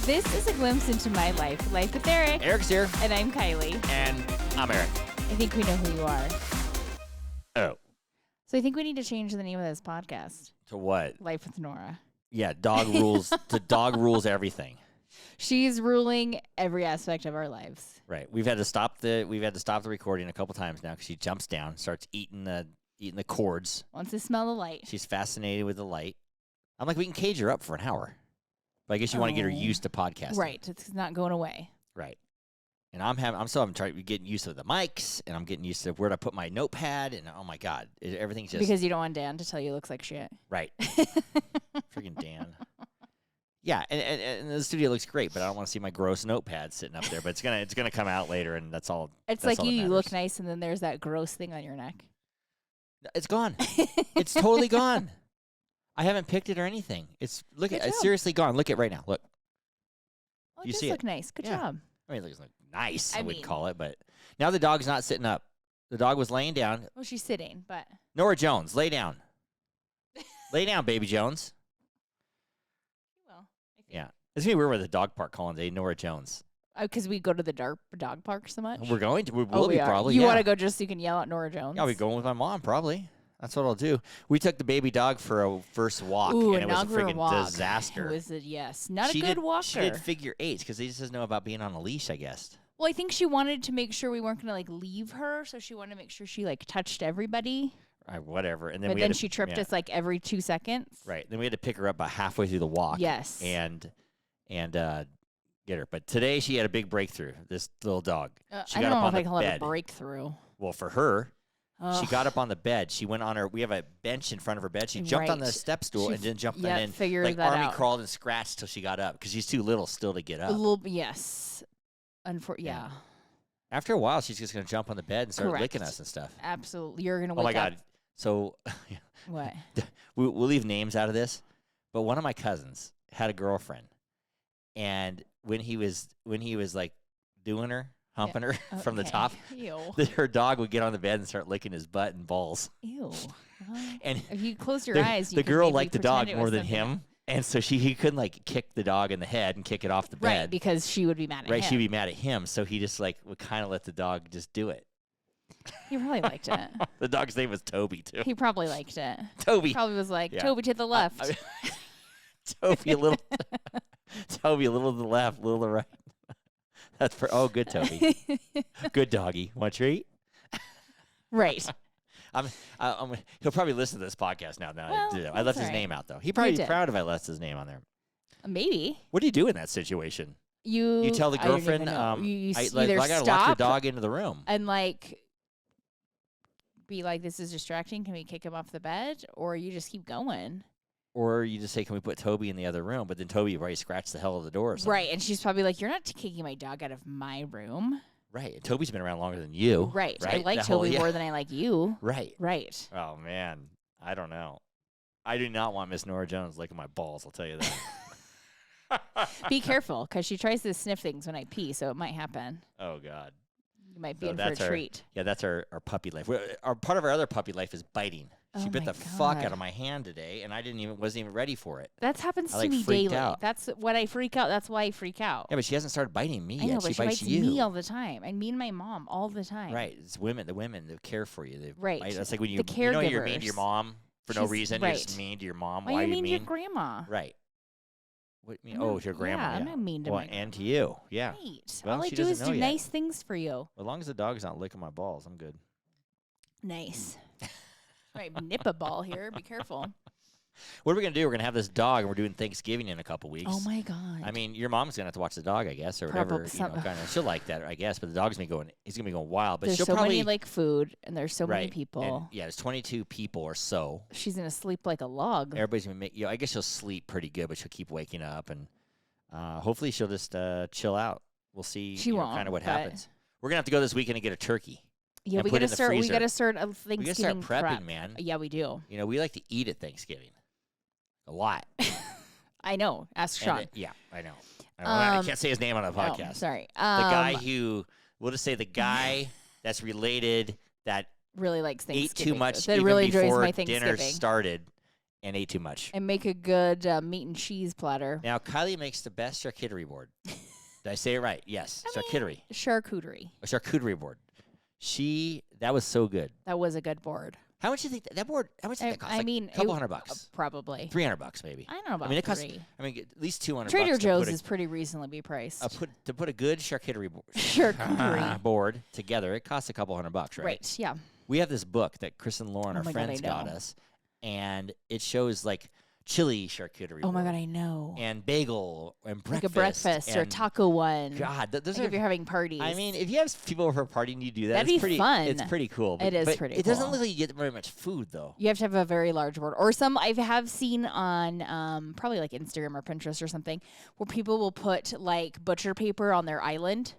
This is a glimpse into my life. Life with Eric. Eric's here. And I'm Kylie. And I'm Eric. I think we know who you are. Oh. So I think we need to change the name of this podcast. To what? Life with Nora. Yeah, dog rules. The dog rules everything. She's ruling every aspect of our lives. Right. We've had to stop the recording a couple times now because she jumps down, starts eating the cords. Wants to smell the light. She's fascinated with the light. I'm like, we can cage her up for an hour. But I guess you want to get her used to podcasting. Right. It's not going away. Right. And I'm still getting used to the mics, and I'm getting used to where to put my notepad, and oh my God, everything's just... Because you don't want Dan to tell you it looks like shit. Right. Freaking Dan. Yeah, and the studio looks great, but I don't want to see my gross notepad sitting up there. But it's gonna come out later, and that's all. It's that's like all you look nice, and then there's that gross thing on your neck. It's gone. It's totally gone. I haven't picked it or anything. It's seriously gone. Look at right now. Look. Oh, it does look nice. Good job. I mean, it looks nice. I would call it, but now the dog's not sitting up. The dog was laying down. Well, she's sitting, but Nora Jones, lay down. Lay down, baby Jones. Well, I think. Yeah. It's going to be weird with the dog park calling today, Nora Jones. Because we go to the dog park so much? We're going to. We will be probably. You want to go just so you can yell at Nora Jones? Yeah, I'll be going with my mom probably. That's what I'll do. We took the baby dog for a first walk, Ooh, and it was a freaking disaster. It was not a good walker. She did figure eights because he just doesn't know about being on a leash, I guess. Well, I think she wanted to make sure we weren't going to leave her, so she wanted to make sure she touched everybody. Whatever. And then but then she tripped us every 2 seconds. Right. Then we had to pick her up about halfway through the walk. Yes. And get her. But today she had a big breakthrough. This little dog. She I got don't up know on if I the call bed. it a breakthrough. Well, for her. She got up on the bed. She went on her. We have a bench in front of her bed. She jumped on the step stool and didn't jump. And then figured that army out. crawled and scratched till she got up because she's too little still to get up. Yes. Yeah. After a while, she's just gonna jump on the bed and start licking us and stuff. Absolutely, you're gonna. Oh my God! So what? We'll leave names out of this, but one of my cousins had a girlfriend, and when he was doing her. Humping her from the top. Ew. Her dog would get on the bed and start licking his butt and balls. Ew. And if you close your eyes, the girl liked the dog more than him, and so he couldn't kick the dog in the head and kick it off the bed. Right, because she would be mad at him. Right, she'd be mad at him, so he just would kind of let the dog just do it. He probably liked it. The dog's name was Toby too. He probably liked it. Toby probably was like Toby to the left. Toby a little. Toby a little to the left, a little to the right. That's good, Toby. Good doggy. Want a treat? Right. He'll probably listen to this podcast now. I left his name out though. He'd probably be proud if I left his name on there. Maybe. What do you do in that situation? You tell the girlfriend, you I either gotta lock your dog into the room and be like, this is distracting. Can we kick him off the bed, or you just keep going? Or you just say, can we put Toby in the other room? But then Toby probably scratched the hell of the door or something. Right, and she's probably like, you're not kicking my dog out of my room. Right, and Toby's been around longer than you. Right, I like Toby more than I like you. Right. Right. Oh, man, I don't know. I do not want Miss Nora Jones licking my balls, I'll tell you that. Be careful, because she tries to sniff things when I pee, so it might happen. Oh, God. You might be in for a treat. Yeah, that's our puppy life. Part of our other puppy life is biting. She bit the fuck out of my hand today, and I wasn't even ready for it. That happens to me daily. That's what I freak out. That's why I freak out. Yeah, but she hasn't started biting me yet. I know, but she bites bites you. me all the time, and me and my mom all the time. Right, it's the women that care for you. Right. That's like when you're mean to your mom for no reason. You're just mean to your mom. Why are you mean to your grandma? Right. What you mean? Oh, it's your grandma. Yeah, I'm not mean to my grandma. And to you. Yeah. Right. Well, all I do is do nice things for you. As long as the dog's not licking my balls, I'm good. Nice. Right, nip a ball here. Be careful. What are we going to do? We're going to have this dog, and we're doing Thanksgiving in a couple weeks. Oh, my God. I mean, your mom's going to have to watch the dog, I guess, or whatever. She'll like that, I guess, but the dog's going to be going, he's going to be going wild. But there's so many, food, and there's so many people. And, yeah, there's 22 people or so. She's going to sleep like a log. Everybody's going to I guess she'll sleep pretty good, but she'll keep waking up, and hopefully she'll just chill out. We'll see kind of what happens. We're going to have to go this weekend and get a turkey. Yeah, we gotta start. We gotta start a Thanksgiving. We gotta start prepping, prep. man. Yeah, we do. We like to eat at Thanksgiving, a lot. I know. Ask Sean. Yeah, I know. I can't say his name on a podcast. Oh, sorry. The guy who we'll just say the guy that's related that really likes Thanksgiving. ate too much that even really enjoys before my Thanksgiving. dinner started, and ate too much. And make a good meat and cheese platter. Now, Kylie makes the best charcuterie board. Did I say it right? Yes, charcuterie. Charcuterie. A charcuterie board. That was so good. That was a good board. How much do you think that board? How much do you think that cost? I mean, a couple $100. Probably $300 maybe. I don't know about I mean, it costs. three. I mean, at least $200. Trader Joe's is pretty reasonably priced. To put a good charcuterie board together, it costs a couple $100, right? Right. Yeah. We have this book that Chris and Lauren, our friends, got us, and it shows like chili charcuterie. Oh my God, I know. And bagel and breakfast. Like a breakfast or a taco one. God, those like are if you're having parties. I mean, if you have people over for a party and you do that, that'd be pretty fun. It's pretty cool. It is but pretty It doesn't cool. look like you get very much food though. You have to have a very large board, or some I have seen on probably like Instagram or Pinterest or something, where people will put like butcher paper on their island,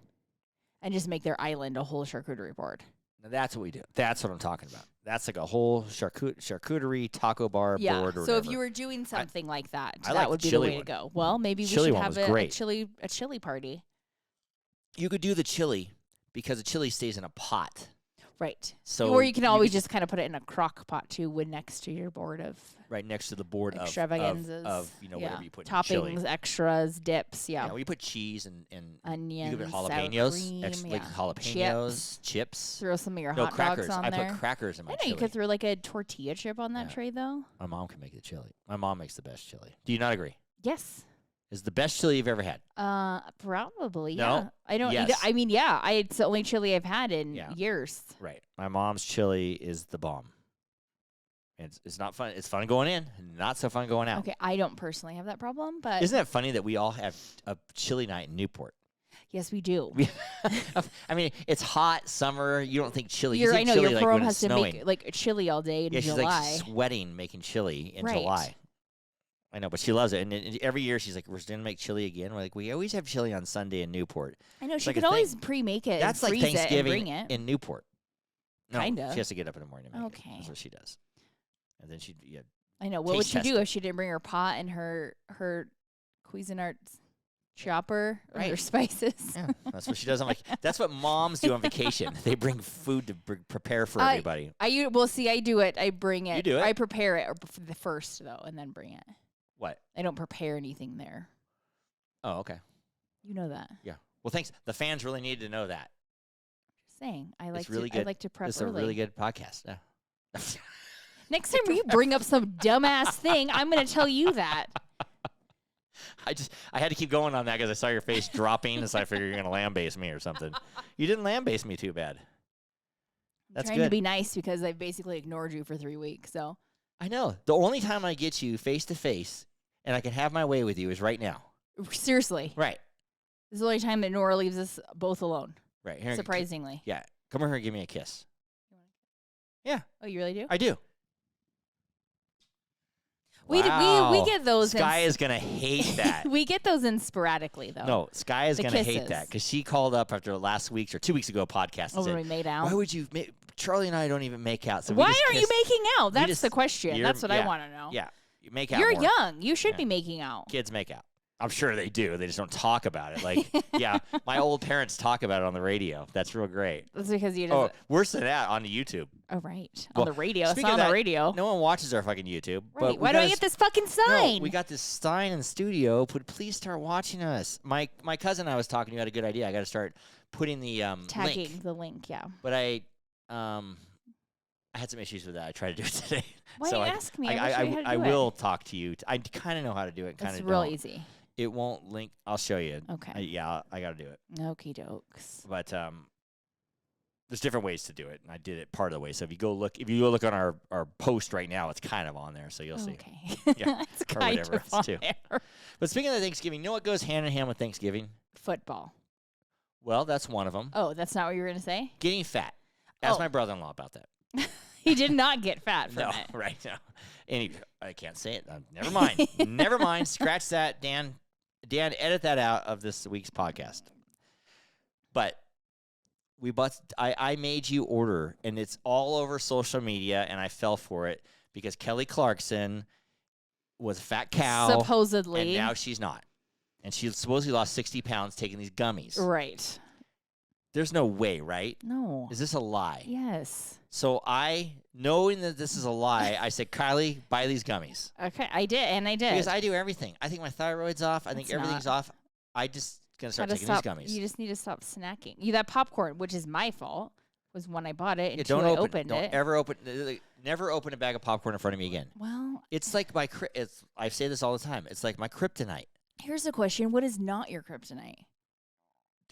and just make their island a whole charcuterie board. Now that's what we do. That's what I'm talking about. That's like a whole charcuterie taco bar board or so whatever. if you were doing something like that, I that like would the be the chili way one. to go. Well, maybe we Chili should one have was great. a chili party. You could do the chili because the chili stays in a pot. Right. So or you can always just kind of put it in a crock pot too, when next to your board of right next to the board extravaganzas of whatever you put in toppings, chili. extras, dips. Yeah. We put cheese and Onions, you could put sour jalapenos, cream, like jalapenos, chips. Throw some of your No, hot crackers. dogs on I there. put crackers in my I know chili. you could throw like a tortilla chip on that tray though. My mom can make the chili. My mom makes the best chili. Do you not agree? Yes. Is the best chili you've ever had? Probably. No? Yeah. I don't. Yes. I mean, yeah. It's the only chili I've had in years. Right. My mom's chili is the bomb. It's not fun. It's fun going in, not so fun going out. Okay, I don't personally have that problem, but Isn't that funny that we all have a chili night in Newport? yes, we do. I mean, it's hot summer. You don't think chili. I know chili your like girl when has it's to snowing. make like chili all day in Yeah, she's July. like sweating making chili in Right. July. I know, but she loves it. And every year she's like, we're going to make chili again. We're like, we always have chili on Sunday in Newport. I know, It's she like a could always thing. pre-make it That's and like freeze it and Thanksgiving bring it. in Newport. No, Kinda. she has to get up in the morning to make it. Okay. That's what she does. And then I know. What would taste she do test if she didn't bring her pot and her Cuisinart chopper or her Right. spices? Yeah, that's what she does. I'm like, that's what moms do on vacation. They bring food to prepare for everybody. I do it. I bring it. You do it? I prepare it the first though, and then bring it. What? I don't prepare anything there. Oh, okay. You know that. Yeah. Well, thanks. The fans really needed to know that. Just saying. I like really to. good. I like to prep This is early. a really good podcast. Yeah. Next time you bring up some dumbass thing, I'm going to tell you that. I had to keep going on that because I saw your face dropping, and so I figured you're gonna lambaste me or something. You didn't lambaste me too bad. That's trying good. to be nice because I've basically ignored you for 3 weeks. So I know. The only time I get you face to face and I can have my way with you is right now. seriously, Right. this is the only time that Nora leaves us both alone. Right. Here, Surprisingly. Yeah. Come over here and give me a kiss. Yeah, Oh, you really do? I do. We Wow. get those. Sky is gonna hate that. We get those in sporadically though. No, Sky is The gonna hate kisses. that because she called up after last week's or 2 weeks ago podcast and Oh, when we said, made out. "Why would you? Charlie and I don't even make out. So we Why just aren't you kissed." making out? That's just- the question. you're- That's what I yeah, want to know. Yeah, you make out. You're more. young. You should Yeah. be making out. Kids make out. I'm sure they do. They just don't talk about it. Like, yeah, my old parents talk about it on the radio. That's real great. That's because you. Oh, worse than that, on the YouTube. Oh, right. Well, On the radio. It's speaking not of on the that, radio. No one watches our fucking YouTube. Right. But Why do I get this fucking sign? No, we got this sign in the studio. Please start watching us. My cousin I was talking to had a good idea. I got to start putting the tagging link. the link. Yeah. But I had some issues with that. I tried to do it today. Why so didn't you ask me? I I will talk to you. I kind of know how to do it. Kind It's of real don't. easy. It won't link. I'll show you. Okay. Yeah, I got to do it. Okie dokes. But there's different ways to do it, and I did it part of the way. So if you go look on our post right now, it's kind of on there, so you'll see. Okay. Yeah, it's or kind whatever of else, on too. there. But speaking of Thanksgiving, you know what goes hand in hand with Thanksgiving? Football. Well, that's one of them. Oh, that's not what you were gonna say? Getting fat. Ask Oh. my brother-in-law about that. He did not get fat from No, it. right now. I can't say it. Never mind. Never mind. Scratch that, Dan. Dan, edit that out of this week's podcast. But I made you order, and it's all over social media, and I fell for it because Kelly Clarkson was a fat cow. Supposedly. And now she's not. And she supposedly lost 60 pounds taking these gummies. Right. There's no way, right? No. Is this a lie? Yes. So knowing that this is a lie, I said, Kylie, buy these gummies. Okay, I did, and I did. Because I do everything. I think my thyroid's off. I think everything's off. I just going to start taking these gummies. You just need to stop snacking. That popcorn, which is my fault, was when I bought it and don't I open, opened don't it. Ever open, never open a bag of popcorn in front of me again. Well, it's like I say this all the time. It's like my kryptonite. Here's a question. What is not your kryptonite?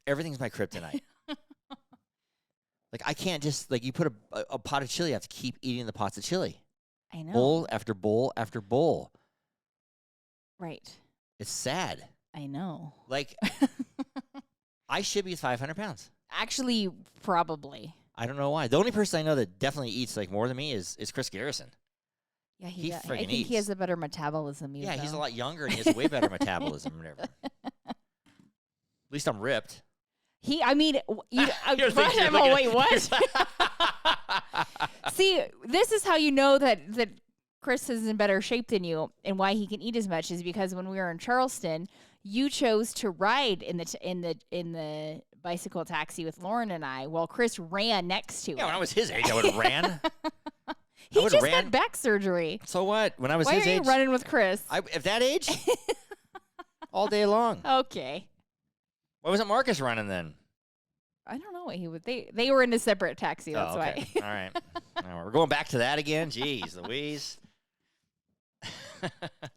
Everything's my kryptonite. Like, I can't just, like, you put a pot of chili, I have to keep eating the pots of chili. I know. Bowl after bowl after bowl. Right. It's sad. I know. Like, I should be 500 pounds. Actually, probably. I don't know why. The only person I know that definitely eats, like, more than me is Chris Garrison. Yeah, he I friggin' think eats. he has a better metabolism. Yeah, he's a lot younger, and he has a way better metabolism or whatever. At least I'm ripped. Wait, what? See, this is how you know that Chris is in better shape than you, and why he can eat as much is because when we were in Charleston, you chose to ride in the bicycle taxi with Lauren and I, while Chris ran next to him. Yeah, when I was his age, I would have ran. He just had back surgery. So what? When I was Why his are you age, running with Chris? at that age, all day long. Okay. Why wasn't Marcus running then? I don't know what he would. They were in a separate taxi. That's why. All right. We're going back to that again. Jeez, Louise.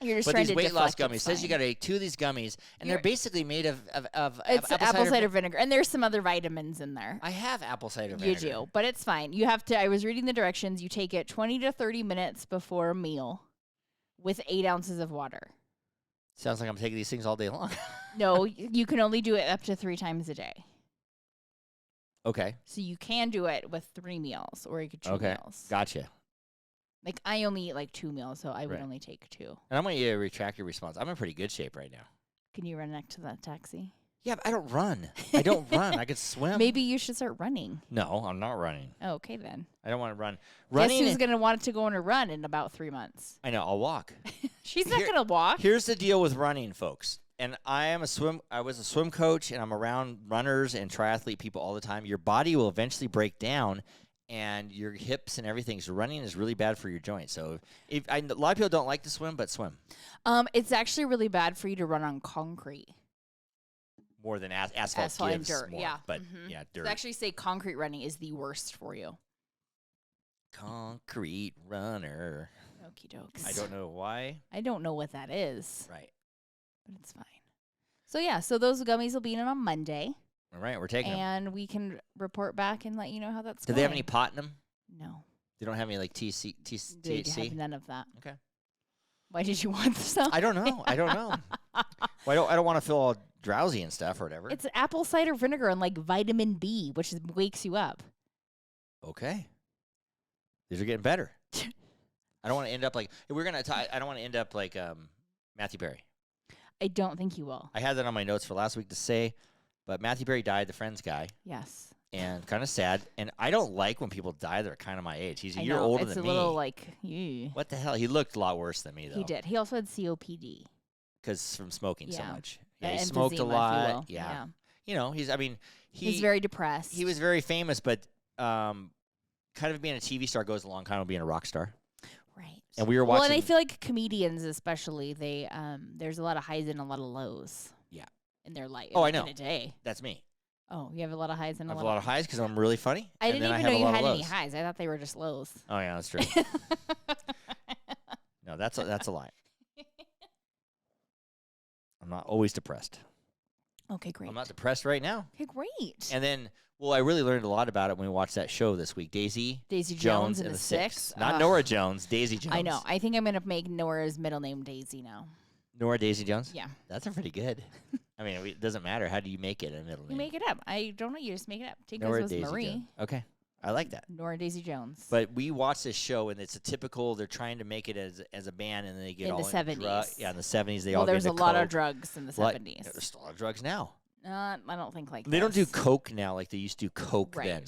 You're just but trying these to weight loss deflect, gummies says you got to eat 2 of these gummies, and they're basically made of it's apple cider vinegar, and there's some other vitamins in there. I have apple cider vinegar. You do, but it's fine. You have to. I was reading the directions. You take it 20 to 30 minutes before a meal, with 8 ounces of water. Sounds like I'm taking these things all day long. No, you can only do it up to 3 times a day. Okay. So you can do it with 3 meals, or you could 2 meals. Gotcha. Like, I only eat like 2 meals, so I would only take 2. And I'm going to retract your response. I'm in pretty good shape right now. Can you run next to that taxi? Yeah, but I don't run. I don't run. I could swim. Maybe you should start running. No, I'm not running. Oh, okay, then. I don't want to run. Guess who's going to want to go on a run in about 3 months? I know. I'll walk. She's not going to walk. Here's the deal with running, folks. And I was a swim coach, and I'm around runners and triathlete people all the time. Your body will eventually break down, and your hips and everything. So running is really bad for your joints. So a lot of people don't like to swim, but swim. It's actually really bad for you to run on concrete. More than asphalt and dirt, more, yeah. But yeah, dirt. They actually say concrete running is the worst for you. Concrete runner. Okie dokes. I don't know why. I don't know what that is. Right. But it's fine. So yeah, so those gummies will be in on Monday. All right, we're taking them. And we can report back and let you know how that's Do going. they have any pot in them? No. They don't have any like They THC? have none of that. Okay. Why did you want some? I don't know. I don't know. Well, I don't want to feel all drowsy and stuff or whatever. It's apple cider vinegar and like vitamin B, which wakes you up. Okay. These are getting better. I don't want to end up like I don't want to end up like Matthew Perry. I don't think you will. I had that on my notes for last week to say, but Matthew Perry died, the Friends guy. Yes. And kind of sad. And I don't like when people die that are kind of my age. He's a year know. older it's than a me. little like, ew. What the hell? He looked a lot worse than me, though. He did. He also had COPD. Because from smoking so much. Yeah, That he smoked a emphysema, if you lot. will. Yeah. You know, he's very depressed. He was very famous, but kind of being a TV star goes along kind of being a rock star. Right. And we were watching. Well, and I feel like comedians especially, they there's a lot of highs and a lot of lows. Yeah. In their life. Oh, I know. In a day. That's me. Oh, you have a lot of highs and I have a lot of highs because I'm really funny. I didn't even know you had any lows. highs. I thought they were just lows. Oh yeah, that's true. No, that's a lie. I'm not always depressed. Okay, great. I'm not depressed right now. Okay, great. And then, well, I really learned a lot about it when we watched that show this week. Daisy Jones and the Six. Not Nora Jones, Daisy Jones. I know. I think I'm going to make Nora's middle name Daisy now. Nora Daisy Jones? Yeah. That's a pretty good. I mean, it doesn't matter. How do you make it a middle name? You make it up. I don't know. You just make it up. Tinka's Nora was Daisy Marie. Jones. Okay. I like that. Nora Daisy Jones. But we watched this show, and it's a typical, they're trying to make it as a band, and then they get in all the 70s. Yeah, in the 70s, they well, all get there's a into lot coke. of drugs in the 70s. Yeah, there's a lot of drugs now. I don't think like They don't do this. coke now like they used to do coke Right. then.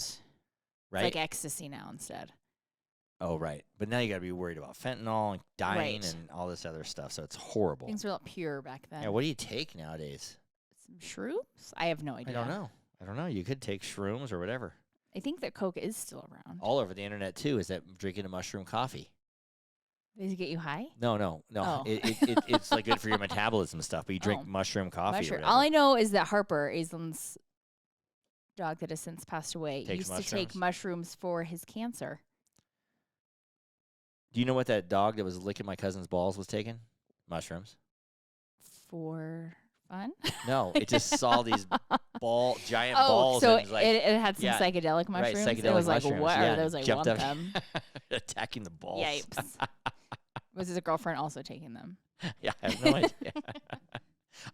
Right? It's like ecstasy now instead. Oh, right. But now you got to be worried about fentanyl and dying Right. and all this other stuff. So it's horrible. Things were a lot pure back then. Yeah, what do you take nowadays? Some shrooms? I have no idea. I don't know. I don't know. You could take shrooms or whatever. I think that Coke is still around. All over the internet too is that drinking a mushroom coffee. Does it get you high? No. Oh. It's like good for your metabolism and stuff. But you drink Oh. mushroom coffee. Or whatever. All I know is that Harper, Aislin's dog that has since passed away, Takes used to take mushrooms for his cancer. Do you know what that dog that was licking my cousin's balls was taking? Mushrooms. For fun? No, it just saw these giant Oh, balls. so and was like, it had some psychedelic mushrooms? Right, psychedelic it was mushrooms. like, what yeah, are those? I jumped want up, them. attacking the balls. Yipes. Was his girlfriend also taking them? Yeah, I have no idea.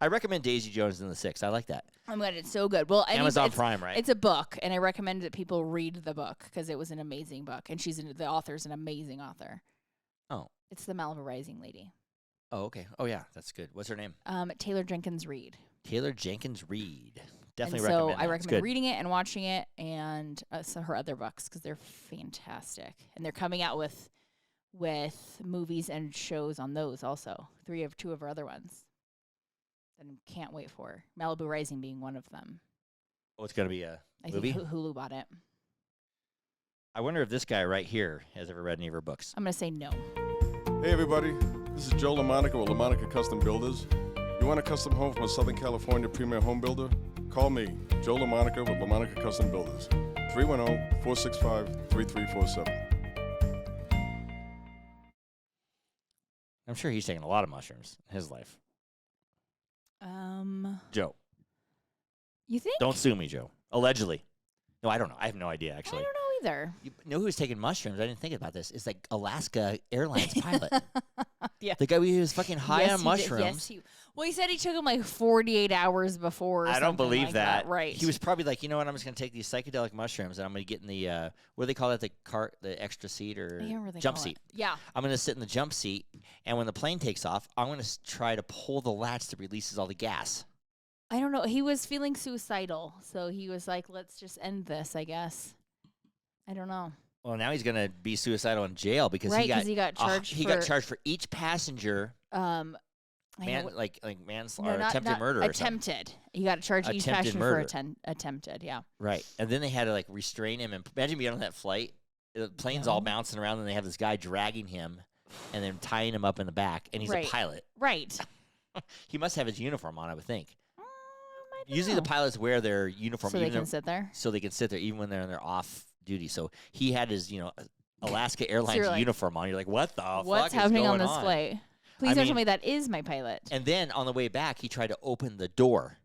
I recommend Daisy Jones and the Six. I like that. Oh my God, it's so good. Well, Amazon Prime, right? It's a book, and I recommend that people read the book because it was an amazing book, and the author's an amazing author. Oh. It's the Malibu Rising lady. Oh, okay. Oh, yeah, that's good. What's her name? Taylor Jenkins Reid. Taylor Jenkins Reid. Definitely and so recommend that. I recommend reading it and watching it, and so her other books because they're fantastic, and they're coming out with movies and shows on those also. Two of her other ones. And can't wait for Malibu Rising being one of them. Oh, it's going to be a I movie? think Hulu bought it. I wonder if this guy right here has ever read any of her books. I'm going to say no. Hey everybody, this is Joe LaMonica with LaMonica Custom Builders. You want a custom home from a Southern California premier home builder? Call me, Joe LaMonica with LaMonica Custom Builders. 310-465-3347. I'm sure he's taken a lot of mushrooms in his life. Joe. You think? Don't sue me, Joe. Allegedly. No, I don't know. I have no idea, actually. I don't know either. You know who's taking mushrooms? I didn't think about this. It's like Alaska Airlines pilot. Yeah. The guy who was fucking high Yes, on he did. mushrooms. Yes, he said he took them like 48 hours before or I don't something believe like that. Right. He was probably like, you know what? I'm just going to take these psychedelic mushrooms and I'm going to get in the, what do they call it? The extra seat or jump seat. Yeah. I'm going to sit in the jump seat. And when the plane takes off, I'm going to try to pull the latch that releases all the gas. I don't know. He was feeling suicidal. So he was like, let's just end this, I guess. I don't know. Well, now he's going to be suicidal in jail because right, he got charged. He got charged for each passenger. Manslaughter, attempted murder. Attempted. You got to charge each passenger for attempted. Yeah. Right, and then they had to like restrain him. And imagine being on that flight. The plane's all bouncing around, and they have this guy dragging him, and then tying him up in the back. And he's a pilot. Right. He must have his uniform on, I would think. I Usually the pilots wear their uniform so they can sit there. So they can sit there even when they're on their off duty. So he had his, Alaska Airlines uniform on. You're like, what the fuck is going on? What's happening on this flight? Please don't tell me that is my pilot. And then on the way back, he tried to open the door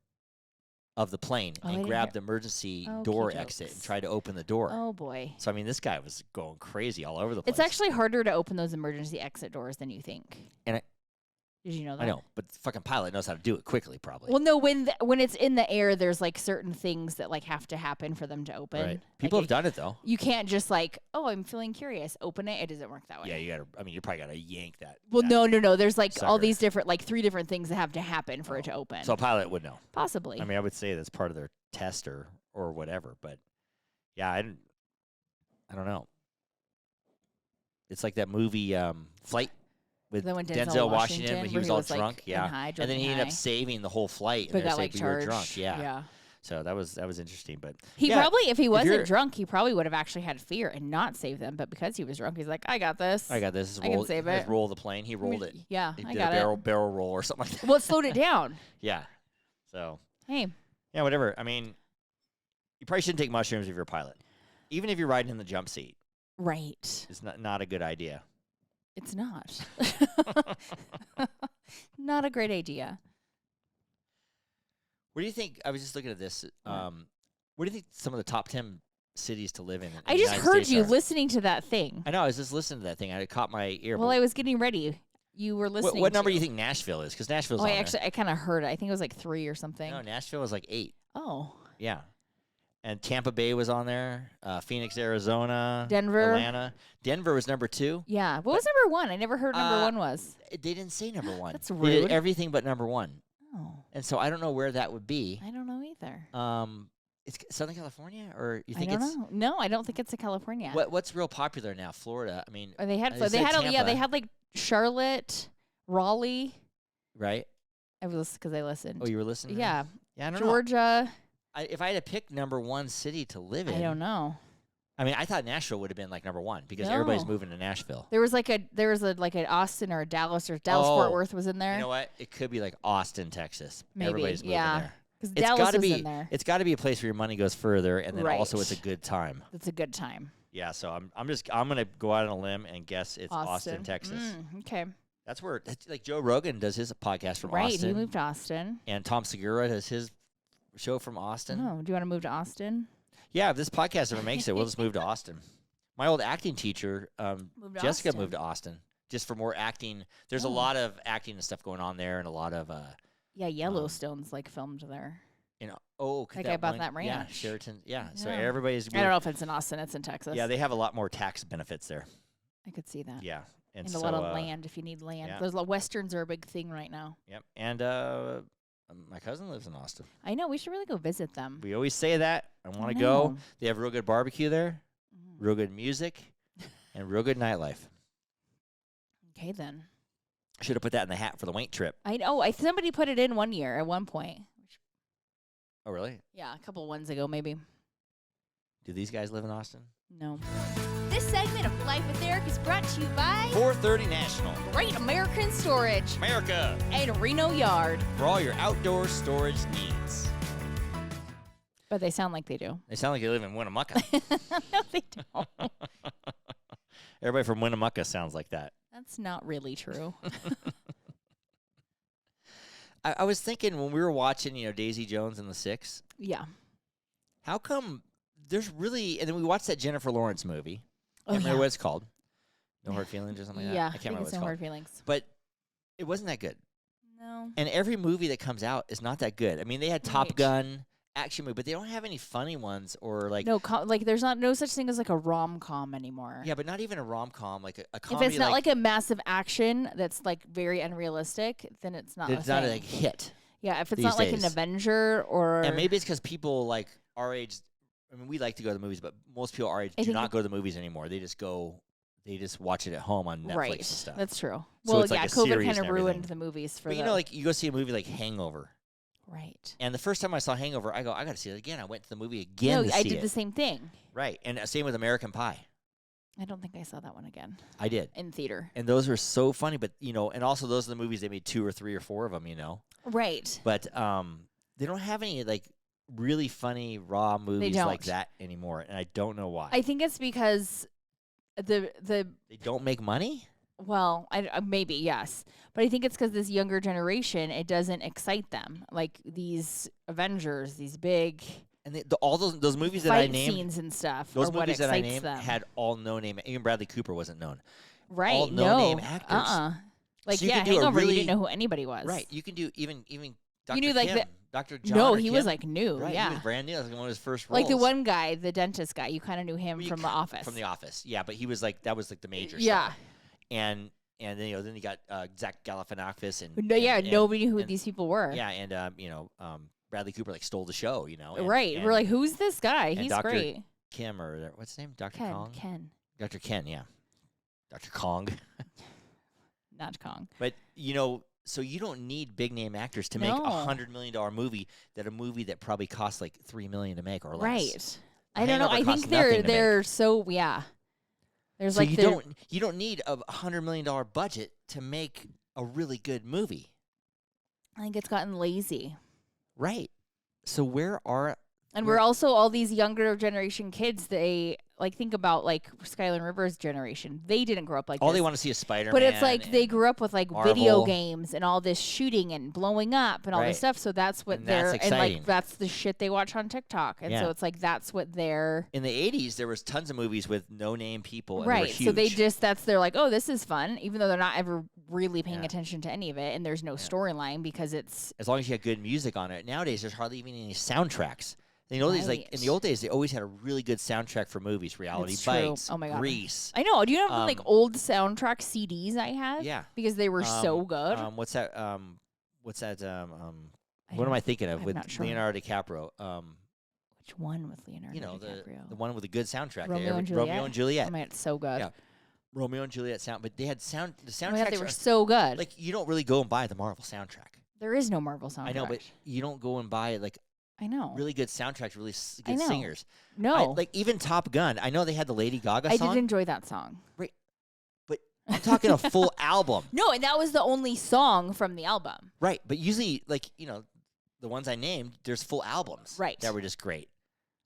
of the plane and grab the emergency door exit and tried to open the door. Oh, boy. So, I mean, this guy was going crazy all over the place. It's actually harder to open those emergency exit doors than you think. Did you know that? I know, but the fucking pilot knows how to do it quickly, probably. Well, no, when it's in the air, there's like certain things that like have to happen for them to open. Right. People have done it though. You can't just like, oh, I'm feeling curious, open it. It doesn't work that way. Yeah, you probably gotta yank that. Well, no. There's like all these different, like 3 different things that have to happen for it to open. So a pilot would know. Possibly. I mean, I would say that's part of their test or whatever, but yeah, I don't know. It's like that movie Flight. With Denzel Washington, when he was all drunk, and then he ended up saving the whole flight. But and got like charged. Drunk, yeah. So that was interesting, but he probably, if he wasn't drunk, he probably would have actually had fear and not saved them. But because he was drunk, he's like, I got this. I can save it. Roll the plane. He rolled it. Yeah, he I did got a barrel roll or something like that. Well, it slowed it down. Yeah. So. Hey. Yeah, whatever. I mean, you probably shouldn't take mushrooms if you're a pilot, even if you're riding in the jump seat. Right. It's not a good idea. It's not. Not a great idea. What do you think? I was just looking at this. What do you think some of the top 10 cities to live in? I just heard you listening to that thing. I know. I was just listening to that thing. I caught my ear. Well, I was getting ready. You were listening. What number do you think Nashville is? Because Nashville's. I kind of heard it. I think it was like 3 or something. No, Nashville was like 8. Oh. Yeah. And Tampa Bay was on there. Phoenix, Arizona. Denver. Atlanta. Denver was number 2. Yeah. What was number 1? I never heard number 1 was. They didn't say number 1. That's rude. They did everything but number 1. Oh. And so I don't know where that would be. I don't know either. It's Southern California, or you think I don't know. No, I don't think it's in California. What's real popular now? Florida. I mean, they had like Charlotte, Raleigh. Right. I was because I listened. Oh, you were listening. Yeah. Yeah. I don't Georgia. if I had to pick number one city to live in, I don't know. I mean, I thought Nashville would have been like number one because everybody's No. moving to Nashville. There was like an Austin or a Dallas Fort Worth was in there. You know what? It could be like Austin, Texas. Maybe, Everybody's moving yeah. there. Because It's Dallas got to is be. in there. It's got to be a place where your money goes further, and then also Right. it's a good time. It's a good time. Yeah. So I'm gonna go out on a limb and guess it's Austin, Texas. Okay. That's like Joe Rogan does his podcast from Right. Austin. He moved to Austin. And Tom Segura does his show from Austin. Oh, do you want to move to Austin? Yeah, if this podcast ever makes it, we'll just move to Austin. My old acting teacher, Moved to Jessica, Austin. moved to Austin just for more acting. There's a Oh. lot of acting and stuff going on there, and a lot of Yeah, Yellowstone's like filmed there. Like I bought one, that Yeah, ranch. Sheraton. Yeah, so Yeah. everybody's. I don't know if it's in Austin. It's in Texas. Yeah, they have a lot more tax benefits there. I could see that. Yeah, and And so, a lot of land if you need land. yeah. Those westerns are a big thing right now. Yep, and my cousin lives in Austin. I know. We should really go visit them. We always say that. I want to I go. know. They have real good barbecue there, Mhm. real good music, and real good nightlife. Okay, then. Should have put that in the hat for the Waint trip. I know. Somebody put it in one year at one point. Oh, really? Yeah, a couple ones ago, maybe. Do these guys live in Austin? No. This segment of Life with Eric is brought to you by 430 National. Great American Storage America, and Reno Yard. for all your outdoor storage needs. But they sound like they do. They sound like they live in Winnemucca. No, they don't. Everybody from Winnemucca sounds like that. That's not really true. I was thinking when we were watching, Daisy Jones and the Six, Yeah. how come there's really, and then we watched that Jennifer Lawrence movie. Oh, Can't remember yeah. what it's called. No Hard Feelings or something like Yeah, that. I can't remember what it's it's No called. Hard Feelings. But it wasn't that good. No. And every movie that comes out is not that good. I mean, they had Top Right. Gun, action movie, but they don't have any funny ones or like, No, there's no such thing as like a rom-com anymore. yeah, but not even a rom-com, like a If comedy. it's not like a massive action that's like very unrealistic, then it's not it's a not thing. a hit. Yeah, if it's these not like an days. Avenger or And maybe it's because people like our age, I mean, we like to go to the movies, but most people our age I do think not go to the movies anymore. They just watch it at home on Netflix right. and stuff. That's true. So Well, it's like yeah, a COVID series kind of and ruined everything. the movies for But the like you go see a movie like Hangover, right. and the first time I saw Hangover, I go, I got to see it again. I went to the movie again No, to I see did it. the same thing. Right, and same with American Pie. I don't think I saw that one again I did. in theater. And those were so funny, but and also those are the movies they made 2 or 3 or 4 of them, Right. But they don't have any like really funny raw movies like don't. that anymore, and I don't know why. I think it's because the They don't make money. well, maybe yes, but I think it's because this younger generation it doesn't excite them like these Avengers, these big And all those movies that I fight named, scenes and stuff. those are what movies that I excites named them. had all no name. Even Bradley Cooper wasn't known. right. all no no-name actors. Like So you yeah, could do a Hangover. You really- didn't know who anybody was. Right. You can do even Dr. knew, like, Kim, the- Dr. John. No, or he Kim. was like new. Right, Yeah. he was brand new. That was one of his first roles. Like the one guy, the dentist guy, you kind of knew him Well, you from The Office. From The Office, yeah. But he was like that was like the major. Yeah. star. And then then you got Zach Galifianakis and No, yeah, and- nobody knew who and- these people were. Yeah, and Bradley Cooper like stole the show, and- right. and We're like, who's this guy? and He's Dr. great. Kim or what's his name? Dr. Ken. Kong. Ken. Dr. Ken, yeah. Dr. Kong. Not Kong. But so you don't need big name actors to make No. $100 million movie that probably costs like $3 million to make or less. Right. I don't know. Hangover I costs think nothing to they're so yeah. There's So like you don't need a $100 million budget to make a really good movie, I think it's gotten lazy. right? So And we're also all these younger generation kids. They like think about like Skylar Rivers' generation. They didn't grow up like all this. they want to see is Spider-Man? But it's like they and- grew up with like video Marvel. games and all this shooting and blowing up and all Right. this stuff. So that's what And that's they're exciting. like that's the shit they watch on TikTok. And so Yeah. it's like that's what they're In the 80s, there was tons of movies with no-name people, and they were right. huge. So they're like, oh, this is fun, even though they're not ever really paying Yeah. attention to any of it, and there's no storyline because it's as long as you have good music on it. Nowadays, there's hardly even any soundtracks. In the old days, like in the Right. old days, they always had a really good soundtrack for movies. Reality It's true. Bites, Oh my God. Grease. I know. Do you know like Um, old soundtrack CDs I have? Yeah. Because they were so good. What's that? What's that? I What am don't- I thinking of I'm with not sure. Leonardo DiCaprio? Which one with Leonardo DiCaprio? the one with the good soundtrack. Romeo and Romeo and Juliet. Oh my God, it's so good. Yeah. Romeo and Juliet sound, but they had the Oh my soundtracks. God, they were are- so good. like you don't really go and buy the Marvel soundtrack. there is no Marvel soundtrack. I know, but you don't go and buy it like I know. really good soundtracks, really I good know. singers. No. Like even Top Gun. I know they had the Lady Gaga I song. did enjoy that song. Right. But I'm talking a full album. No, and that was the only song from the album. Right. But usually, like, you know, the ones I named, there's full albums. Right. That were just great.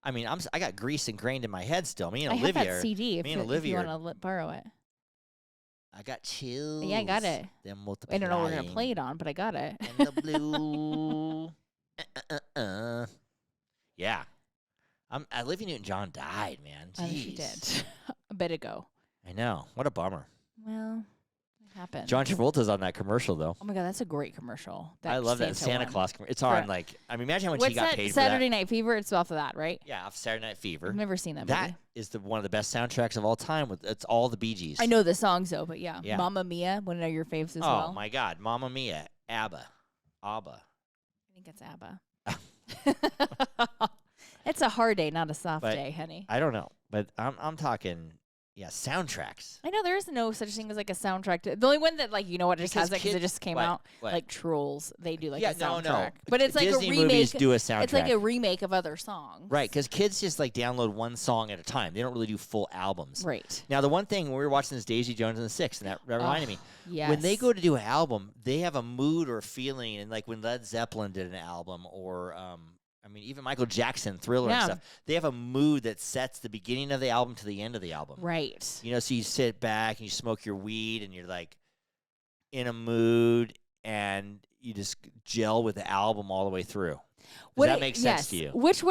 I mean, I got Grease ingrained in my head still. Me and I Olivia. have that CD me and if Olivia. you want to borrow it. I got chills. Yeah, I got it. Them I don't know what we're going to multiplying play it on, but I got it. in the blue. Yeah. Olivia Newton-John died, man. Jeez. She did. A bit ago. I know. What a bummer. Well, it happened. John Travolta's on that commercial, though. Oh my God, that's a great commercial. I love that Santa one. Claus commercial. It's on, like, I mean, imagine how much What's he got that? paid Saturday for that. Night Fever? It's off of that, right? Yeah, off Saturday Night Fever. I've never seen that That movie. is one of the best soundtracks of all time. It's all the Bee Gees. I know the songs, though, but yeah. Yeah. Mamma Mia, one of your faves as Oh, well. my God. Mamma Mia. ABBA. I think it's ABBA. It's a hard day, not a soft But day, honey. I don't know. But I'm talking, yeah, soundtracks. I know there is no such thing as like a soundtrack. The only one that like you know what just Because has it because it kids- just came what? out What? like Trolls. They do like Yeah, a no, soundtrack, no. but it's like Disney a remake. movies do a soundtrack. It's like a remake of other songs. Right, because kids just like download one song at a time. They don't really do full albums. Right. Now, the one thing when we were watching this Daisy Jones and the Six, and that reminded me, Yes. when they go to do an album, they have a mood or feeling, and like when Led Zeppelin did an album, or I mean, even Michael Jackson, Thriller and Yeah. stuff, they have a mood that sets the beginning of the album to the end of the album. Right. You know, so you sit back and you smoke your weed, and you're like in a mood, and you just gel with the album all the way through. Does that make sense to you? Which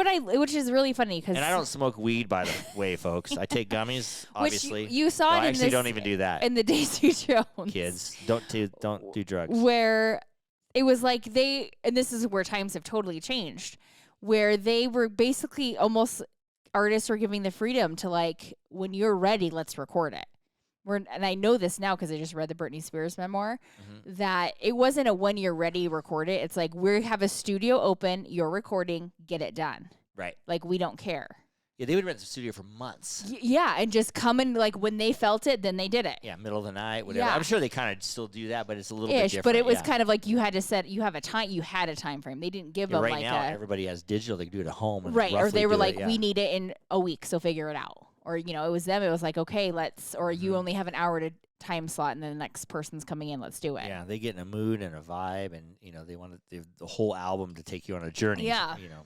is really funny because And I don't smoke weed, by the way, folks. I take gummies, obviously. Which you saw Well, it I in actually this, don't even do that. in the Daisy Jones Kids, don't do drugs. where it was like they, and this is where times have totally changed, where they were basically almost artists were giving the freedom to like, when you're ready, let's record it. And I know this now because I just read the Britney Spears memoir, that it wasn't a when you're ready, record it. It's like we have a studio open, you're recording, get it done. Right. Like we don't care. Yeah, they would rent the studio for months. Yeah, and just come in like when they felt it, then they did it. Yeah, middle of the night, whatever. Yeah. I'm sure they kind of still do that, but it's a little bit different. But it was yeah. kind of like you had to set. You had a time frame. They didn't give Yeah, them right like now, a everybody has digital. They can do it at home. And right, or roughly they were do like, it, yeah. we need it in a week, so figure it out. Or you know, it was them. It was like, okay, let's. Or you only have an hour to time slot, and then the next person's coming in. Let's do it. Yeah, they get in a mood and a vibe, and you know they want the whole album to take you on a journey. Yeah. You know,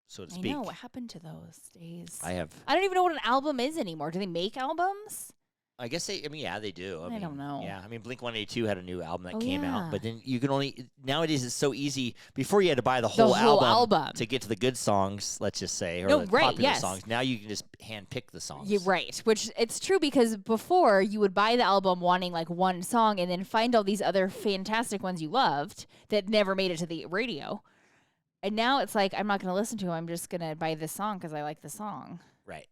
so to I speak. know what happened to those days. I have. I don't even know what an album is anymore. Do they make albums? I guess they. I mean, yeah, they do. I mean, don't know. Yeah, I mean, Blink-182 had a new album that Oh, came yeah. out, but then you can only nowadays it's so easy. Before you had to buy the The whole, whole album. to get to the good songs. Let's just say, or No, the right, popular yes. songs. Now you can just hand pick the songs. Yeah, right. Which it's true because before you would buy the album wanting like one song and then find all these other fantastic ones you loved that never made it to the radio. And now it's like, I'm not going to listen to them. I'm just going to buy this song because I like the song. Right.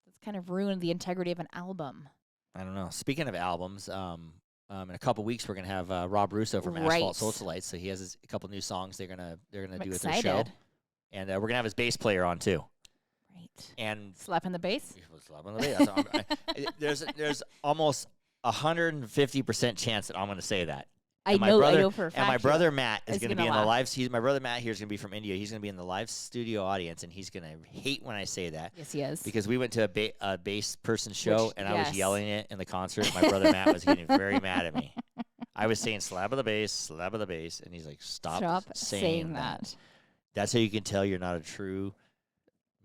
It's kind of ruined the integrity of an album. I don't know. Speaking of albums, in a couple weeks we're gonna have Rob Russo from Right. Asphalt Socialites. So he has a couple new songs they're gonna I'm do at their show, excited. and we're gonna have his bass player on too. Right. And Slapping the bass? there's almost 150% chance that I'm gonna say that. I And my know brother- for a fact. And my brother Matt is is going to gonna be in the laugh. live. My brother Matt here is going to be from India. He's going to be in the live studio audience, and he's going to hate when I say that Yes, he is. because we went to a bass person show, and I was yes. yelling it in the concert. My brother Matt was getting very mad at me. I was saying slab of the bass, and he's like, stop saying that. That's how you can tell you're not a true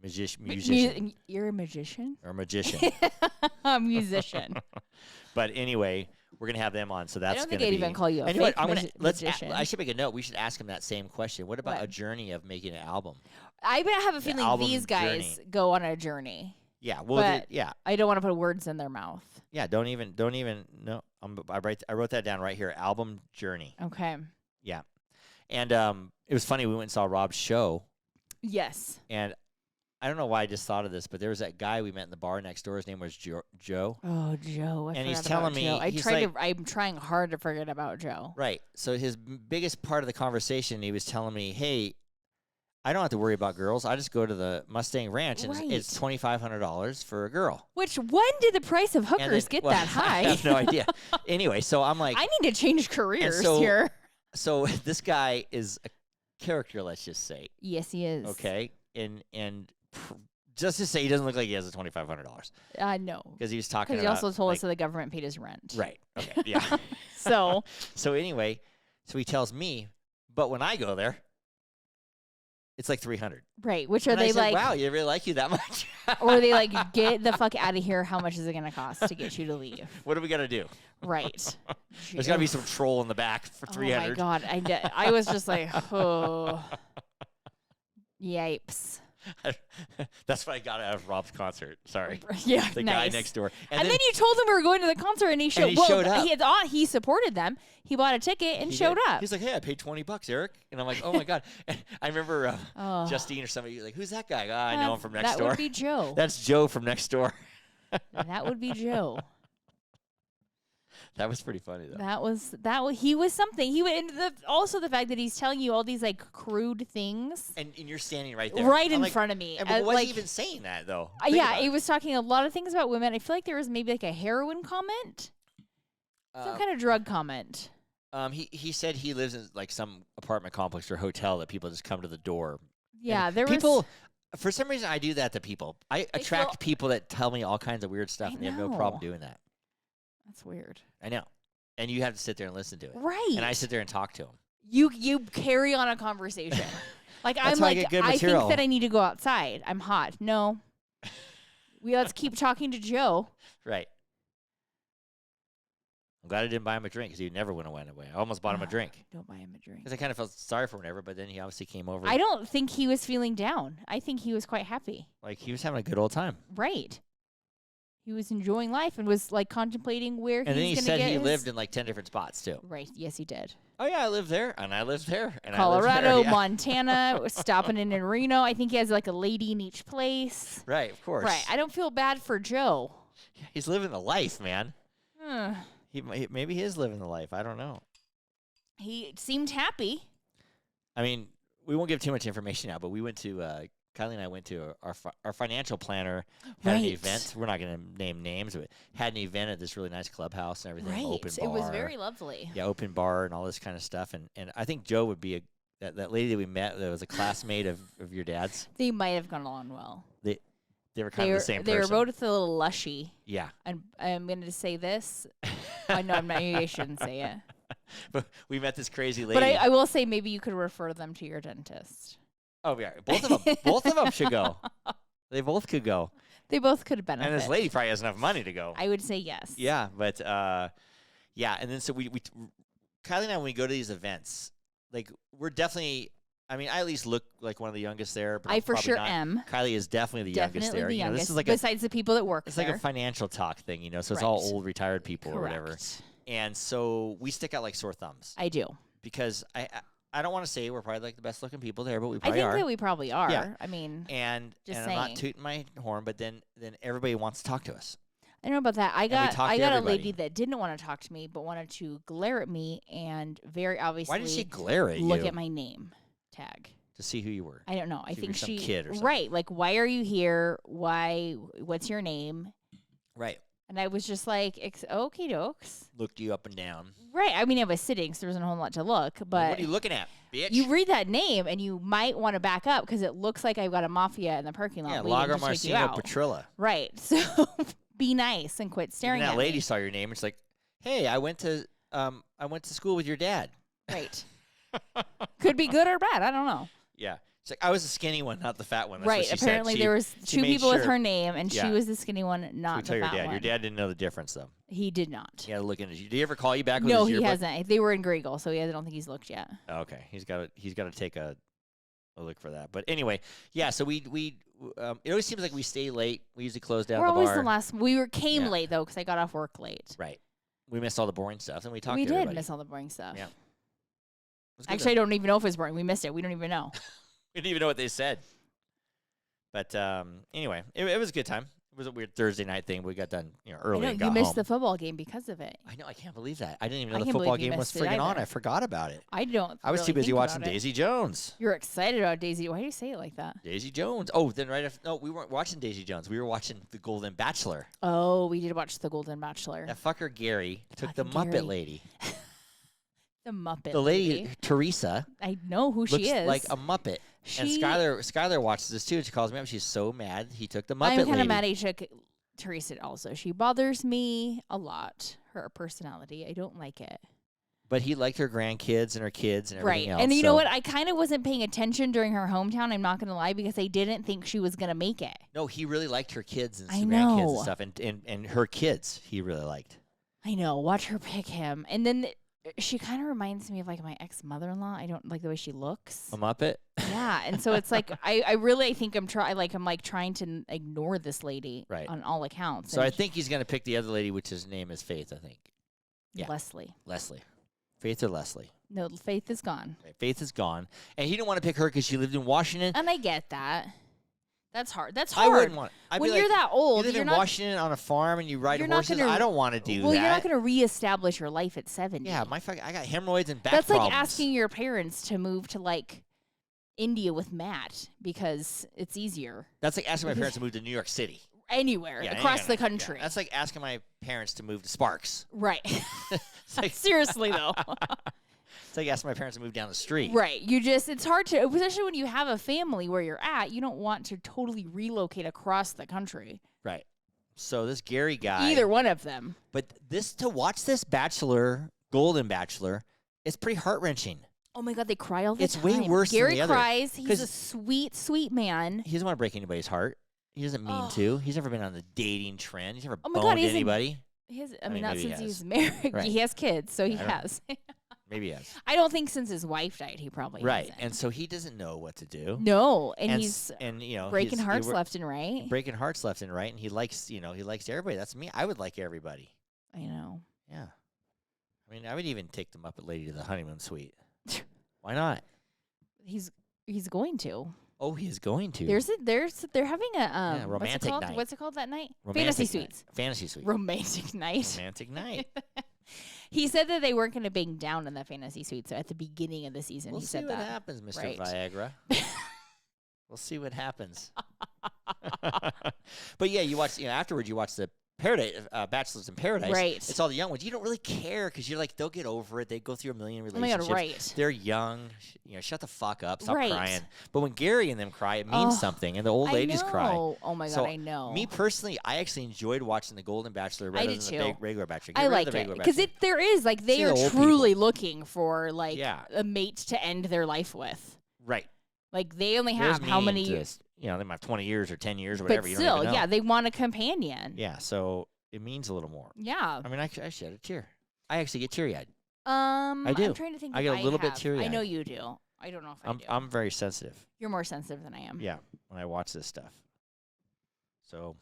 musician You're a magician? or magician. A musician. But anyway, we're gonna have them on, so that's I don't gonna think I'd be. even call you a And you know fake what? I'm gonna magician. I should make a note. We should ask him that same question. What about What? a journey of making an album? I have a feeling album these guys journey. go on a journey. Yeah. Well. But- yeah. I don't want to put words in their mouth. Yeah. Don't even. No. I wrote that down right here. Album journey. Okay. Yeah. And it was funny. We went and saw Rob's show, Yes. and I don't know why I just thought of this, but there was that guy we met in the bar next door. His name was Joe. Oh, Joe. I And he's forgot about telling me- Joe. he's like- I'm trying hard to forget about Joe. Right. So his biggest part of the conversation, he was telling me, "Hey, I don't have to worry about girls. I just go to the Mustang Ranch, and it's $2,500 for a girl." Which, when did the price of And hookers then- get well, that high? I have no idea. Anyway, so I'm like, I need to change careers so- here. so this guy is character, let's just say. Yes, he is. Okay, just to say, he doesn't look like he has the $2,500 No. because he was talking Because about. he also told like, us that the government paid his rent. Right. Okay. Yeah. So. So anyway, so he tells me, but when I go there, it's like $300. Right. Which are And I they said, like? wow, you really like you that much? Or are they like, get the fuck out of here? How much is it going to cost to get you to leave? What do we got to do? Right. There's got to be some troll in the back for $300. Oh my God. I was just like, oh. Yipes. That's what I got out of Rob's concert. Sorry. Yeah, The nice. guy next door. And then you told him we were going to the concert, and he showed, showed up. He supported them. He bought a ticket and he showed did. up. He's like, hey, I paid $20, Eric. And I'm like, oh my God. And I remember Oh. Justine or somebody like, who's that guy? I know him from next that door. would be Joe. That's Joe from next door. That would be Joe. That was pretty funny though. He was something. Also the fact that he's telling you all these like crude things And you're standing right there. right I'm in like, front of me. And And, was like, he even saying that though? Think yeah, about he it. was talking a lot of things about women. I feel like there was maybe like a heroin comment, some kind of drug comment. He said he lives in like some apartment complex or hotel that people just come to the door. Yeah, And there people. was. For some reason, I do that to people. I They attract feel- people that tell me all kinds of weird stuff, I and they have no problem know. doing that. That's weird. I know. And you have to sit there and listen to it. Right. And I sit there and talk to him. You carry on a conversation. Like That's I'm why I like get good I material. think that I need to go outside. I'm hot. No. Let's keep talking to Joe. Right. I'm glad I didn't buy him a drink because he never would have went away. I almost bought him a drink Don't buy him a drink. because I kind of felt sorry for him, whatever. But then he obviously came over. I don't think he was feeling down. I think he was quite happy. Like he was having a good old time. Right. He was enjoying life and was like contemplating where And then he he's going to said get he his... lived in like 10 different spots too. Right. Yes, he did. Oh yeah, I lived there, and I lived there, and I lived Colorado, there. Yeah. Montana, stopping in Reno. I think he has like a lady in each place. Right, of course. Right. I don't feel bad for Joe. He's living the life, man. Huh. Maybe he is living the life. I don't know. He seemed happy. I mean, we won't give too much information out, but we went to Kylie and I went to our financial planner had an Right. event. We're not going to name names, but had an event at this really nice clubhouse and everything. Right. Open bar. It was very lovely. Yeah, open bar and all this kind of stuff. And I think Joe would be that lady that we met that was a classmate of your dad's. They might have gone along well. They were kind of the same person. They were both a little lushy. Yeah. And I'm going to say this. I know maybe I shouldn't say it. But we met this crazy lady. But I will say maybe you could refer them to your dentist. Oh yeah, both of them should go. They both could go. They both could benefit. And this lady probably has enough money to go. I would say yes. Yeah, but yeah, and then so we Kylie and I, when we go to these events, like we're definitely. I mean, I at least look like one of the youngest there. But I I'm for probably sure not. am. Kylie is definitely the youngest there. The You know, youngest. this is like besides the people that work it's there. like a financial talk thing, you know. So it's all Right. old retired people or whatever. Correct. And so we stick out like sore thumbs I do. because I don't want to say we're probably like the best looking people there, but we I probably think are. that we probably are. Yeah. I mean, and Just and I'm not saying. tooting my horn, but then everybody wants to talk to us. I don't know about that. I we got talk I to got a everybody. lady that didn't want to talk to me, but wanted to glare at me and very obviously Why did she glare at look you at my name tag. to see who you were? I don't know. I See if think you're some she kid or something. right. Like, why are you here? Why? What's your name? Right. And I was just like, okie dokes. Looked you up and down. Right. I mean, I was sitting, so there wasn't a whole lot to look. But What are you looking at, bitch? you read that name, and you might want to back up because it looks like I've got a mafia in the parking lot. yeah, waiting Lager to take you Marcino out. Petrilla. Right. So be nice and quit staring And that at lady me. saw your name. It's like, hey, I went to school with your dad. Right. Could be good or bad. I don't know. Yeah. It's like I was the skinny one, not the fat one. That's Right. What she Apparently, said. there was she two made people with sure- her name, and Yeah. she was the skinny one, We not tell the your fat dad. one. Your dad didn't know the difference though. He did not. He had to look into. Did he ever call you back? With No, his he yearbook? hasn't. They were in Griegle, so I don't think he's looked yet. Oh, okay, he's got to take a look for that. But anyway, yeah. So we it always seems like we stay late. We usually close down We're the always bar. the last. We came Yeah. late though because I got off work late. Right. We missed all the boring stuff, and we talked We to did everybody. miss all the boring stuff. Yeah. It was good Actually, I though. don't even know if it's boring. We missed it. We don't even know. We didn't even know what they said. But anyway, it was a good time. It was a weird Thursday night thing. We got done early I know, and got you missed home. the football game because of it. I know. I can't believe that. I didn't even I know the can't football believe you game was missed it friggin' on. either. I forgot about it. I don't. I was really too busy think watching about it. Daisy Jones. You're excited about Daisy. Why do you say it like that? Daisy Jones. Oh, then right after. No, we weren't watching Daisy Jones. We were watching The Golden Bachelor. Oh, we did watch The Golden Bachelor. That fucker Gary took the Fucking Muppet Gary. lady. The The Muppet. The lady, Teresa, I know who looks she is. like a Muppet. And Skylar watches this too. And she calls me up. She's so mad he took the Muppet I'm kind lady. of mad he took Teresa also. She bothers me a lot. Her personality. I don't like it. But he liked her grandkids and her kids and everything else. And you know what? I kind of wasn't paying attention during her hometown. I'm not going to lie because I didn't think she was going to make it. No, he really liked her kids and I grandkids and know. stuff. And her kids he really liked. I know. Watch her pick him. And then she kind of reminds me of like my ex-mother-in-law. I don't like the way she looks. A Muppet? Yeah. And so it's like, I really think I'm trying to ignore this lady Right. on all accounts. So And I think he's going to pick the other lady, which his name is Faith, I think. Yeah. Leslie. Faith or Leslie? No, Faith is gone. Right. Faith is gone. And he didn't want to pick her because she lived in Washington. And I get that. That's hard. That's I hard. wouldn't want it. When you're that old, you live in not, Washington on a farm and you ride you're not horses. gonna- I don't want to do well, that. you're not going to reestablish your life at 70. Yeah, I got hemorrhoids and back That's problems. like asking your parents to move to like India with Matt because it's easier That's like asking my parents to move to New York City. anywhere Yeah, across the yeah. country. That's like asking my parents to move to Sparks. Right. It's like, Seriously though. it's like asking my parents to move down the street. Right. It's hard to, especially when you have a family where you're at, you don't want to totally relocate across the country. Right. So this Gary guy. Either one of them. But to watch this Bachelor, Golden Bachelor, it's pretty heart-wrenching. Oh my God, they cry all the It's time. way worse than Gary the other. cries. He's 'Cause- a sweet, sweet man. He doesn't want to break anybody's heart. He doesn't mean to. He's never been on the dating trend. He's never Oh my boned God, he's anybody. I mean, not maybe he since he has. was married. Right. He has kids, so he I don't- has. Maybe he has. I don't think since his wife died, he probably Right. hasn't. And so he doesn't know what to do. No, and And he's you know, breaking he's- hearts we're left and right. breaking hearts left and right, and he likes everybody. That's me. I would like everybody. I know. Yeah. I mean, I would even take the Muppet Lady to the honeymoon suite. Why not? He's going to. Oh, he is going to. They're having a romantic night. What's it called that night? Romantic Fantasy night. suites. Fantasy suite. Romantic night. Romantic night. He said that they weren't going to bang down in the fantasy suites at the beginning of the season. We'll he see said what that. happens, Mr. Right. Viagra. We'll see what happens. But yeah, afterwards you watch the Bachelors in Paradise. Right. It's all the young ones. You don't really care because you're like, they'll get over it. They go through a million Oh my relationships. God, right. They're young. Shut the fuck up. Stop Right. crying. But when Gary and them cry, it means something. And the old ladies cry. Oh my God, So, I know. Me personally, I actually enjoyed watching the Golden Bachelor rather did than the too. regular Bachelor. Get I rid of like the it regular because Bachelor. there is like they See are the old truly looking for like Yeah. a mate to end their life with. Right. Like they only There's have how me many to- years, they might have 20 years or 10 years or but whatever. You don't still, even know. yeah, they want a companion. Yeah, so it means a little more. Yeah. I mean, I shed a tear. I actually get teary-eyed. I do. I'm trying to think. I if get a little bit have. I teary-eyed. know you do. I don't know if I do. I'm very sensitive. You're more sensitive than I am. Yeah, when I watch this stuff. So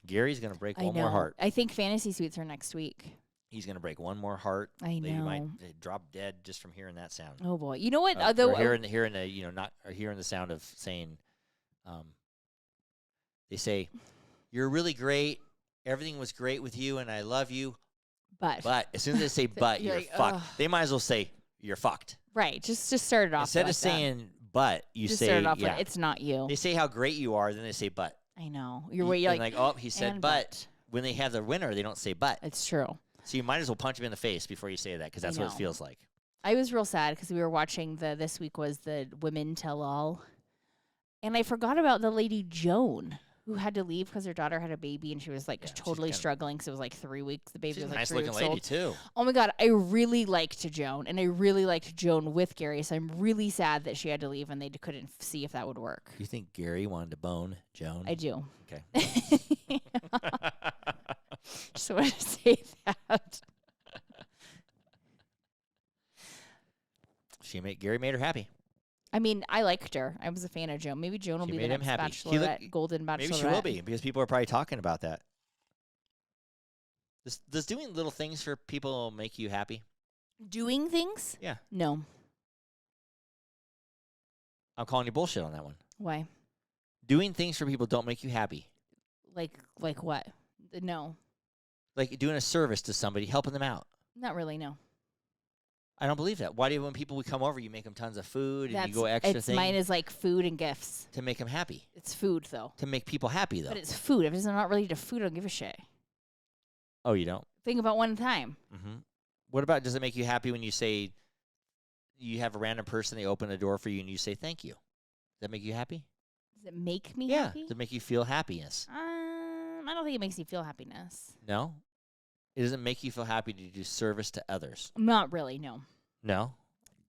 Gary's gonna break I one know. more heart. I think fantasy suites are next week. He's gonna break one more heart. I That you might know. drop dead just from hearing that sound. Oh boy. You know what? Or Though hearing the sound of saying, they say, "You're really great. Everything was great with you, and I love you." But as soon as they say "but," You're you're like, fucked. ugh. They might as well say you're fucked. right. Just start it off. Instead like of saying "but," you just say start it off yeah. with, it's not you. They say how great you are, then they say "but." I know. You're And like, oh, he said and "but." When they have the winner, they don't say "but." It's true. So you might as well punch him in the face before you say that because that's what it know. feels like. I was real sad because we were watching this week was the Women Tell All. And I forgot about the lady Joan who had to leave because her daughter had a baby and she was like Yeah, she's totally kinda- struggling because it was like 3 weeks. The baby She's was a like nice 3 looking weeks lady old. too. Oh my God, I really liked Joan and I really liked Joan with Gary. So I'm really sad that she had to leave and they couldn't see if that would work. You think Gary wanted to bone Joan? I do. Okay. Just wanted to say that. Gary made her happy. I mean, I liked her. I was a fan of Joan. Maybe Joan will She be the made him next happy. Bachelorette, Golden Bachelorette. Maybe she will be because people are probably talking about that. Does doing little things for people make you happy? Doing things? Yeah. No. I'm calling you bullshit on that one. Why? Doing things for people don't make you happy. Like what? No. Like doing a service to somebody, helping them out. Not really, no. I don't believe that. Why do you, when people would come over, you make them tons of food and you go It's extra things mine is like food and gifts. to make them happy? It's food though. To make people happy, though. But it's food. If it's not related to food, I don't give a shit. Oh, you don't? Think about one time. Mm-hmm. What about, does it make you happy when you say you have a random person, they open a door for you, and you say thank you. Does that make you happy? Does it make me Yeah. happy? Does it make you feel happiness? I don't think it makes me feel happiness. No? It doesn't make you feel happy to do service to others? Not really, no. No?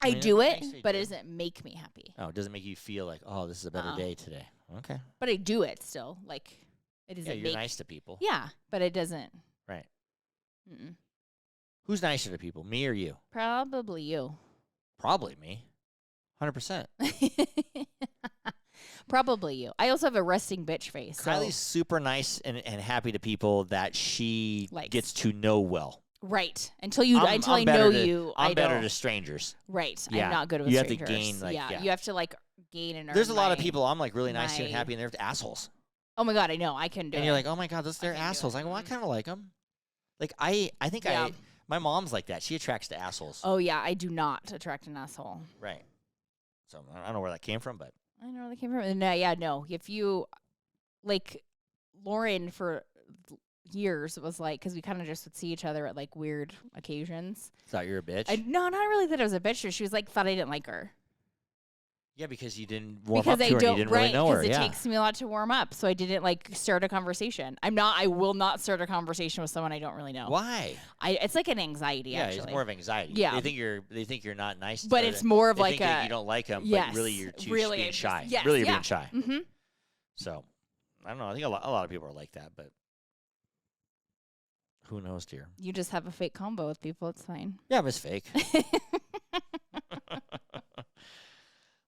I mean, do it it, makes you but do it it. doesn't make me happy. Oh, it doesn't make you feel like, oh, this is a better day today. Okay. But I do it still. Like, it doesn't Yeah, you're make... nice to people. Yeah, but it doesn't. Right. Mm-mm. Who's nicer to people, me or you? Probably you. Probably me. 100%. Probably you. I also have a resting bitch face. So. Kylie's super nice and happy to people that she Likes. gets to know well. Right. Until you, I'm I know better to- you, I'm I better don't. to strangers. Right. Yeah. I'm not good with You have to strangers. gain, like, yeah. You have to like gain and earn. There's a lot of my- people I'm like really nice to and my- happy, and they're assholes. Oh my god, I know. I can do it. And you're like, oh my god, they're can't do assholes. it. Like, well, I kind of like them. Like I think Yeah. my mom's like that. She attracts to assholes. Oh yeah, I do not attract an asshole. Right. So I don't know where that came from, but I don't know where they came from. No, yeah, no. If you like Lauren for years was like, because we kind of just would see each other at like weird occasions. thought you were a bitch. No, not really that I was a bitch. She was like, thought I didn't like her. Yeah, because you didn't warm Because up to I her and don't, you didn't right? really know her. Because it Yeah. takes me a lot to warm up, so I didn't like start a conversation. I will not start a conversation with someone I don't really know. Why? It's like an anxiety. Yeah, actually. it's more of anxiety. Yeah. They think you're not nice. But or it's more of they like think that a- you don't like them, yes, but really you're too really, being it's shy. just- yes, really you're yeah. being shy. Mm-hmm. So I don't know. I think a lot of people are like that, but who knows, dear? You just have a fake combo with people. It's fine. Yeah, Miss Fake.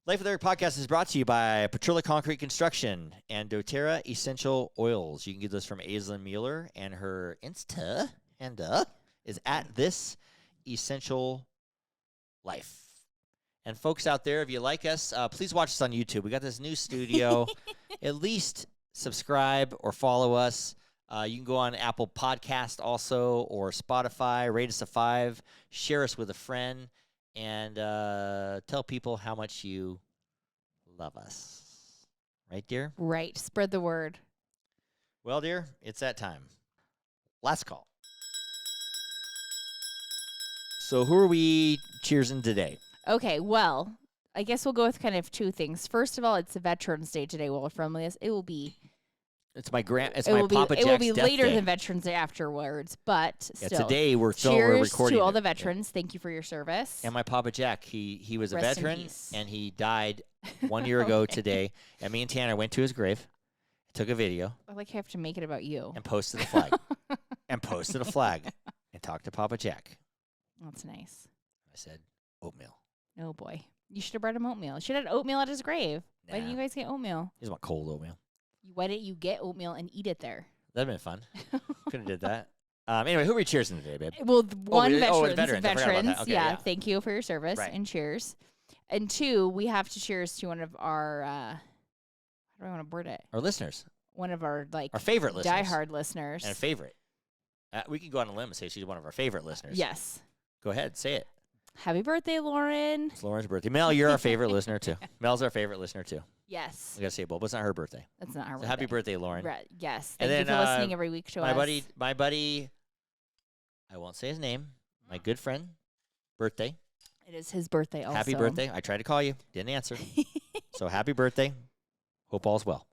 Life with Eric podcast is brought to you by Petrola Concrete Construction and doTERRA Essential Oils. You can get those from Aislinn Mueller, and her Insta is at This Essential Life. And folks out there, if you like us, please watch us on YouTube. We got this new studio. At least subscribe or follow us. You can go on Apple Podcast also, or Spotify. Rate us a 5. Share us with a friend. And tell people how much you love us. Right, dear? Right. Spread the word. Well, dear, it's that time. Last call. So who are we cheersing today? Okay. Well, I guess we'll go with kind of two things. First of all, it's Veterans Day today. Well, from this, it will be. It's my It my will be. Papa It will Jack's be death later day. than Veterans Day afterwards, but Yeah, still. today we're Cheers recording to all it. the veterans. Thank you for your service. And my Papa Jack, he was a Rest in veteran, peace. and he died 1 year ago Okay. today. And me and Tanner went to his grave, took a video, I like how I have to make it about you. and posted a flag. And talked to Papa Jack. That's nice. I said, oatmeal. Oh boy, you should have brought him oatmeal. You should have had oatmeal at his grave. Why didn't Nah. you guys get oatmeal? He just want cold oatmeal. Why didn't you get oatmeal and eat it there? That'd been fun. Could have did that. Anyway, who are we cheersing today, babe? Well, one we- oh, veterans, the veterans. I forgot about that. Okay, yeah, yeah. thank you for your service Right. and cheers. And 2, we have to cheers to one of our. How do I want to word it? Our listeners. One of our like Our favorite listeners. diehard listeners. And a favorite. We can go on a limb and say she's one of our favorite listeners. Yes. Go ahead, say it. Happy birthday, Lauren. It's Lauren's birthday. Mel, you're our favorite listener, too. Mel's our favorite listener, too. Yes. We got to say, well, but it's not her birthday. That's not her So happy birthday, Lauren. Yes. And Thank you then, for listening every week to My us. buddy, I won't say his name, my good friend, birthday. It is his birthday also. Happy birthday. I tried to call you, didn't answer. So happy birthday. Hope all's well.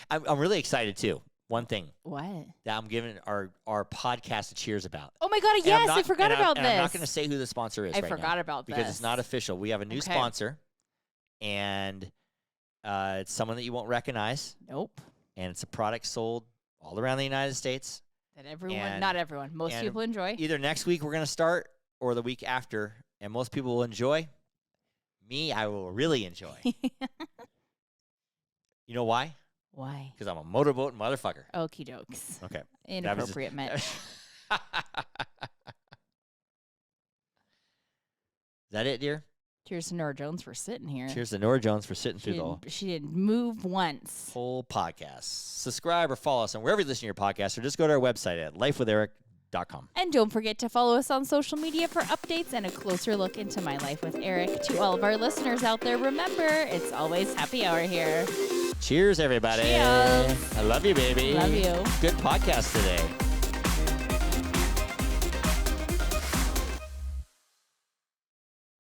I'm really excited, too. One thing What? that I'm giving our podcast a cheers about. Oh my God! And I'm Yes, not- I forgot and about I'm this. not going to say who the sponsor is I right forgot now about because this it's not official. We have a new Okay. sponsor, and it's someone that you won't recognize, Nope. and it's a product sold all around the United States. That everyone, And- not everyone, most and people enjoy. Either next week we're going to start or the week after, and most people will enjoy. Me, I will really enjoy. You know why? Why? Because I'm a motorboat motherfucker. Okie dokes. Okay. Inappropriate Mitch. Is that it, dear? Cheers to Nora Jones for sitting here. Cheers to Nora Jones for sitting She through the didn't, she didn't move once. whole podcast. Subscribe or follow us on wherever you listen to your podcast, or just go to our website at lifewitheric.com. And don't forget to follow us on social media for updates and a closer look into my life with Eric. To all of our listeners out there, remember, it's always happy hour here. Cheers, everybody. Cheers. I love you, baby. Love you. Good podcast today.